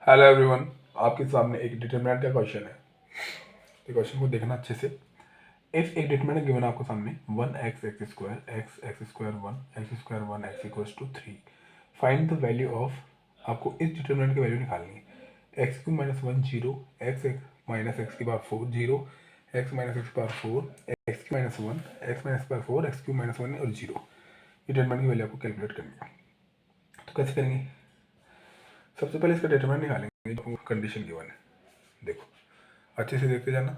Hello everyone, आपके सामने एक डिटरमिनेंट का क्वेश्चन है। तो क्वेश्चन को देखना अच्छे से। इफ एक डिटरमिनेंट गिवन आपको सामने 1x x square x square 1 x equals to 3, find the value of. आपको इस डिटरमिनेंट की वैल्यू निकालनी है। x cube minus 1 zero, x minus x की power 4 zero, x minus x की power 4, x cube minus 1, x minus power 4, x cube minus 1 और zero. ये determinant की वैल्यू आपको कैलकुलेट करनी है। तो कैसे करेंगे? सबसे पहले इसका डिटरमिनेंट निकालेंगे जो कंडीशन गिवन है। देखो अच्छे से देखते जाना।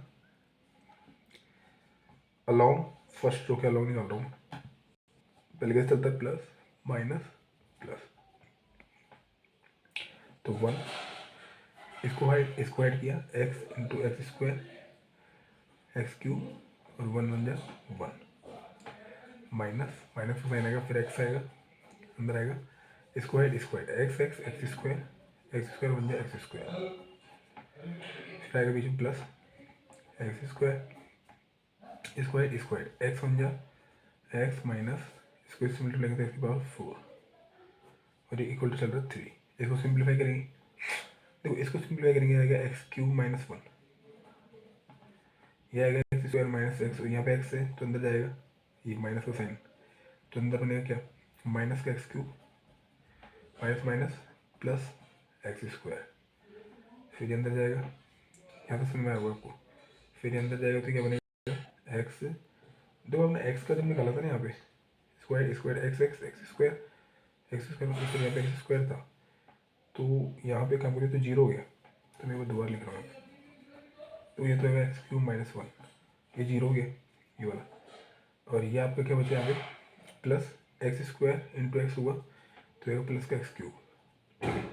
अलोंग फर्स्ट रो के अलोंग निकाल रहा हूँ। पहले कैसे चलता है? Plus minus plus. तो 1, इसको ऐड किया, x into x square x cube और 1 बन जाए 1, माइनस माइनस का साइन आएगा, फिर x आएगा, अंदर आएगा, स्क्वायर एक्स एक्स स्क्वायर बन जाए एक्स स्क्वायर, फिर आएगा बीच में प्लस एक्स स्क्वायर एक्स बन जाए एक्स माइनस इसको इससे मल्टीप्लाई करेंगे एक्स की पावर 4 और ये इक्वल टू चल रहा है 3। इसको सिंप्लीफाई करेंगे। देखो इसको सिंप्लीफाई करेंगे, आएगा एक्स क्यूब माइनस 1, ये आएगा एक्स स्क्वायर माइनस एक्स, यहाँ पे एक्स है तो अंदर जाएगा ये माइनस का साइन, तो अंदर बनेगा क्या? माइनस का x cube minus minus plus x square, फिर ये अंदर जाएगा, यहाँ तो समझ में आएगा आपको, फिर ये अंदर जाएगा तो क्या बनेगा एक्स। देखो हमने एक्स का जब निकाला था ना यहाँ पे स्क्वायर एक्स स्क्वायर मतलब यहाँ पे एक्स स्क्वायर था, तो यहाँ पे काम करिए तो जीरो हो गया, तो मैं वो दोबारा लिख रहा हूँ। तो ये तो है एक्स क्यूब माइनस 1, ये जीरो हो गया ये वाला, और ये आपका क्या बचा यहाँ पे plus x square into x हुआ तो आएगा प्लस का एक्स क्यूब। ठीक है,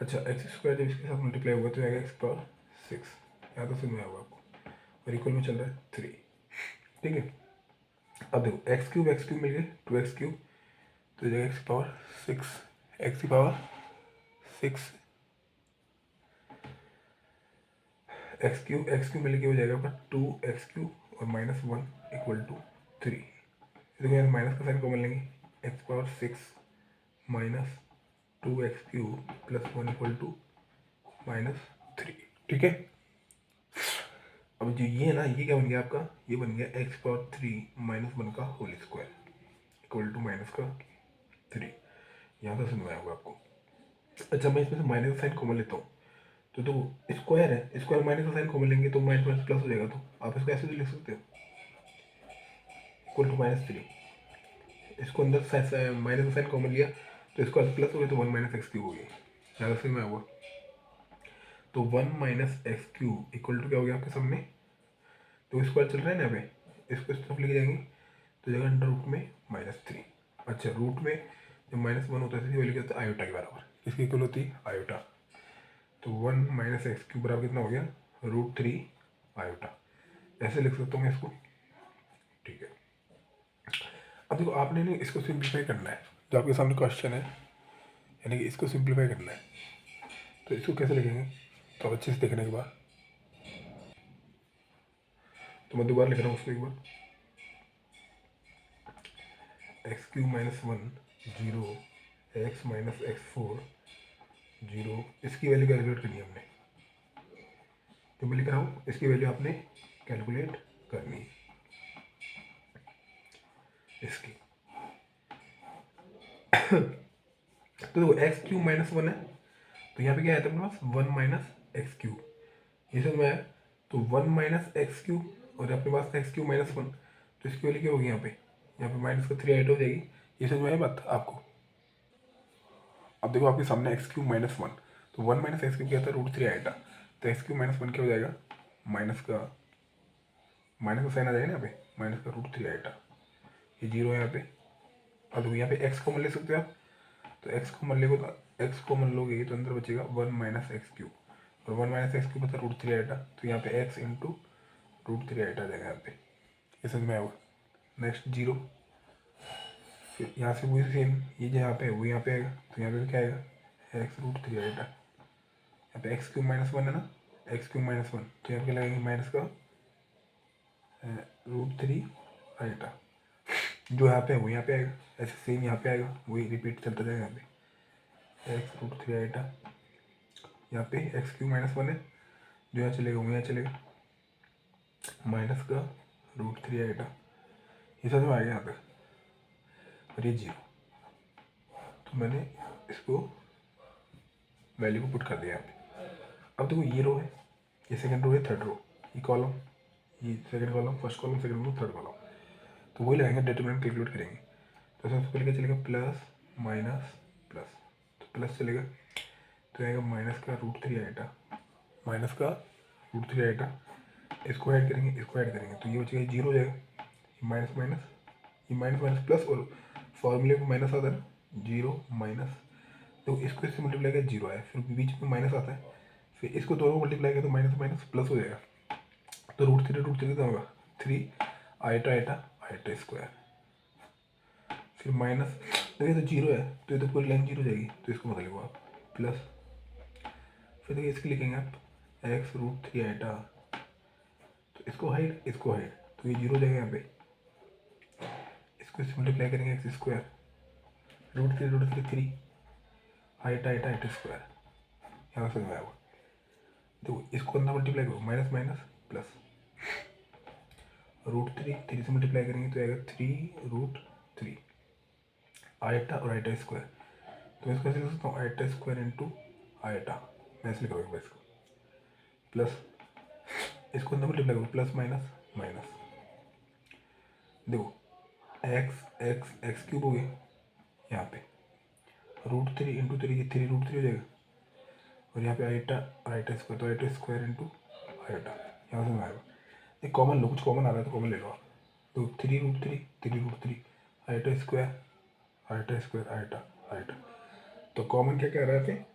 अच्छा एक्स स्क्वायर जब इसके साथ मल्टीप्लाई हुआ तो आएगा एक्स पावर 6, यहाँ तो समझ में आएगा आपको, और इक्वल में चल रहा है 3। ठीक है, अब देखो एक्स क्यूब मिल गए 2x क्यूब, तो जाएगा एक्स पावर 6, एक्स की पावर 6 एक्स क्यूब मिल के हो जाएगा आपका 2x क्यूब और माइनस 1 इक्वल टू 3। देखो यहाँ माइनस का साइन कॉमन लेंगे, x power 6 minus 2x cube plus 1 equal to minus 3। ठीक है, अब जो ये है ना, ये क्या बन गया आपका? ये बन गया एक्स पावर 3 माइनस 1 का whole square equal to minus का 3। यहाँ से समझ में आएगा आपको। अच्छा मैं इसमें से माइनस का साइन कॉमन लेता हूँ, तो स्क्वायर है, स्क्वायर माइनस का साइन कॉमन लेंगे तो माइनस माइनस प्लस हो जाएगा, तो आप इसको ऐसे भी लिख सकते हो इक्वल टू माइनस 3। इसको अंदर माइनस का साइन कॉमन लिया तो इसको प्लस हो गया तो 1 माइनस एक्स क्यूब हो गया, ज़्यादा से में हुआ। तो 1 minus x cube equal to क्या हो गया आपके सामने? तो स्क्वायर चल रहा है ना यहाँ पे, इसको इस तरफ लेके जाएंगे तो जगह अंडर रूट में -3। अच्छा रूट में जब -1 होता है तो वैल्यू क्या होता है? आयोटा के बराबर, इसकी इक्वल होती है आयोटा। तो 1 माइनस एक्स क्यूब बराबर कितना हो गया? √3 आयोटा। ऐसे लिख सकता हूँ मैं इसको। ठीक है, अब देखो आपने ना इसको सिंप्लीफाई करना है, जो आपके सामने क्वेश्चन है, यानी कि इसको सिंप्लीफाई करना है। तो इसको कैसे लिखेंगे? तो अच्छे से देखने के बाद तो मैं दोबारा लिख रहा हूँ उसको एक बार। X cube minus 1 zero, x minus x 4 zero, इसकी वैल्यू कैलकुलेट करनी है हमने। तो मैं लिख रहा हूँ इसकी वैल्यू आपने कैलकुलेट करनी है इसकी। तो देखो एक्स क्यूब माइनस 1 है, तो यहाँ पे क्या है अपने पास 1 माइनस एक्स क्यूब, ये समझ में आया? तो 1 माइनस एक्स क्यूब और अपने पास एक्स क्यूब माइनस 1, तो इसकी वैल्यू क्या होगी यहाँ पे माइनस का 3 ऐड हो जाएगी। ये समझ में आया बात आपको? अब देखो आपके सामने एक्स क्यूब माइनस 1, तो 1 माइनस एक्स क्यूब क्या था? √3 आएगा, तो एक्स क्यूब माइनस 1 क्या हो जाएगा? माइनस का साइन आ जाएगा ना यहाँ पे, माइनस का √3 आएगा, ये जीरो है यहाँ पे। अब देखो यहाँ पे एक्स कॉमन ले सकते हो आप, तो एक्स कॉमन लोगे तो एक्स कॉमन लोगे तो अंदर बचेगा 1 माइनस एक्स क्यूब, और 1 माइनस एक्स क्यूब मतलब √3 आएगा, तो यहाँ पे एक्स इंटू √3 आएगा जाएगा यहाँ पे। ये समझ में आएगा? नेक्स्ट जीरो, फिर यहाँ से वही सेम, ये जो यहाँ पे है वो यहाँ पे आएगा, तो यहाँ पे क्या आएगा? एक्स √3 आएगा। यहाँ पे एक्स क्यूब माइनस 1 है ना, एक्स क्यूब माइनस 1, तो यहाँ पे लगेंगे माइनस का √3 आएगा, जो यहाँ पे है वो यहाँ पे आएगा, ऐसे सेम यहाँ पे आएगा, वही रिपीट चलता जाएगा यहाँ पे एक्स √3 आएगा। यहाँ पे एक्स क्यू माइनस 1 है, जो यहाँ चलेगा वो यहाँ चलेगा, माइनस का √3 आएगा, ये समझ में आ गया यहाँ तक, और ये 0। तो मैंने इसको वैल्यू को पुट कर दिया यहाँ पे। अब देखो ये रो है, ये सेकंड रो है, थर्ड रो, ये कॉलम, ये second column, first column, second row, third column, तो वही लगाएंगे, डिटरमिनेंट कैलकुलेट करेंगे। तो सबसे पहले क्या चलेगा, प्लस माइनस प्लस, तो प्लस चलेगा तो आएगा माइनस का √3 आएगा, माइनस का √3 आएगा, इसको ऐड करेंगे, इसको ऐड करेंगे, तो ये बचेगा 0 हो जाएगा, माइनस माइनस, ये माइनस माइनस प्लस, और फॉर्मूले में माइनस आता है ना, 0 माइनस, तो इसको इससे मल्टीप्लाई किया 0 आया, फिर बीच में माइनस आता है, फिर इसको दोनों मल्टीप्लाई किया तो माइनस माइनस प्लस हो जाएगा, तो √3 तो होगा 3 आइटा आइटा आइटा स्क्वायर, फिर माइनस, देखिए तो 0 है तो ये तो पूरी लाइन 0 हो जाएगी, तो इसको बदलेंगे आप प्लस, फिर देखिए इसके लिखेंगे आप x √3 आइटा, तो इसको हाइड, इसको हाइड, तो ये 0 हो जाएगा यहाँ पे, इसको इससे मल्टीप्लाई करेंगे एक्स स्क्वायर, √3 3 आइटा आइटा आइटा स्क्वायर, यहाँ से आया हुआ, तो इसको अंदर मल्टीप्लाई करो, माइनस माइनस प्लस, √3 से मल्टीप्लाई करेंगे तो आएगा 3 √3 आइटा और आइटा स्क्वायर, तो इसको ऐसे लिख सकता हूँ आइटा स्क्वायर इंटू आइटा, मैं ऐसे लिखूँगा इसको, प्लस इसको अंदर मल्टीप्लाई करो, प्लस माइनस माइनस, देखो एक्स क्यूब हो गया यहाँ पे, √3 इंटू 3, ये 3 √3 हो जाएगा, और यहाँ पे आइटा और आइटा स्क्वायर, तो आइटा स्क्वायर इंटू आइटा, यहाँ से आएगा, एक कॉमन लो, कुछ कॉमन आ रहा है तो कॉमन ले लो आप, तो 3 √3 आइटा स्क्वायर आइटा आइटा, तो कॉमन क्या क्या आ रहा है,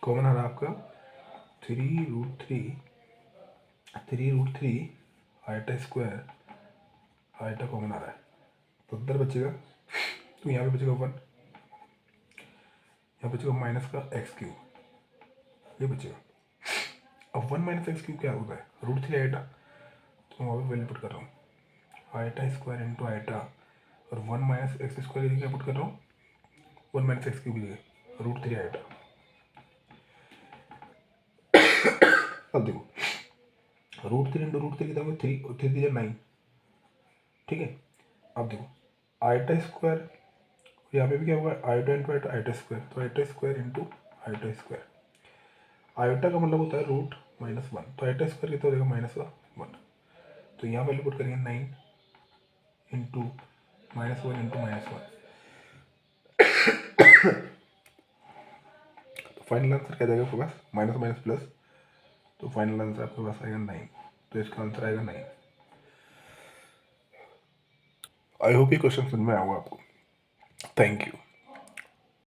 कॉमन आ रहा है आपका 3 √3 आइटा स्क्वायर आइटा कॉमन आ रहा है, तो उधर बचेगा, तो यहाँ पे बचेगा 1, यहाँ बचेगा माइनस का एक्स क्यूब, ये बचेगा। अब 1 माइनस एक्स क्यूब क्या होता है, √3 आइटा, तो मैं वहाँ पे वैल्यू पुट कर रहा हूँ, आइटा स्क्वायर इंटू आइटा, और 1 माइनस एक्स स्क्वायर की जगह पुट कर रहा हूँ 1 माइनस एक्स क्यूब की जगह √3 आइटा। अब देखो √3 इंटू √3 कितना होगा, 3 और 3 9, ठीक है। अब देखो आइटा स्क्वायर, यहाँ पे भी क्या होगा, iota into iota iota square, तो iota square into iota square, iota का मतलब होता है √-1, तो आइटा स्क्वायर कितना हो जाएगा, -1, तो यहाँ वैल्यू पुट करेंगे 9 इंटू -1 इंटू -1, तो फाइनल आंसर क्या जाएगा आपके पास, माइनस माइनस प्लस, तो फाइनल आंसर आपके पास आएगा 9, तो इसका आंसर आएगा 9। आई होप ये क्वेश्चन समझ में आएगा आपको। Thank you.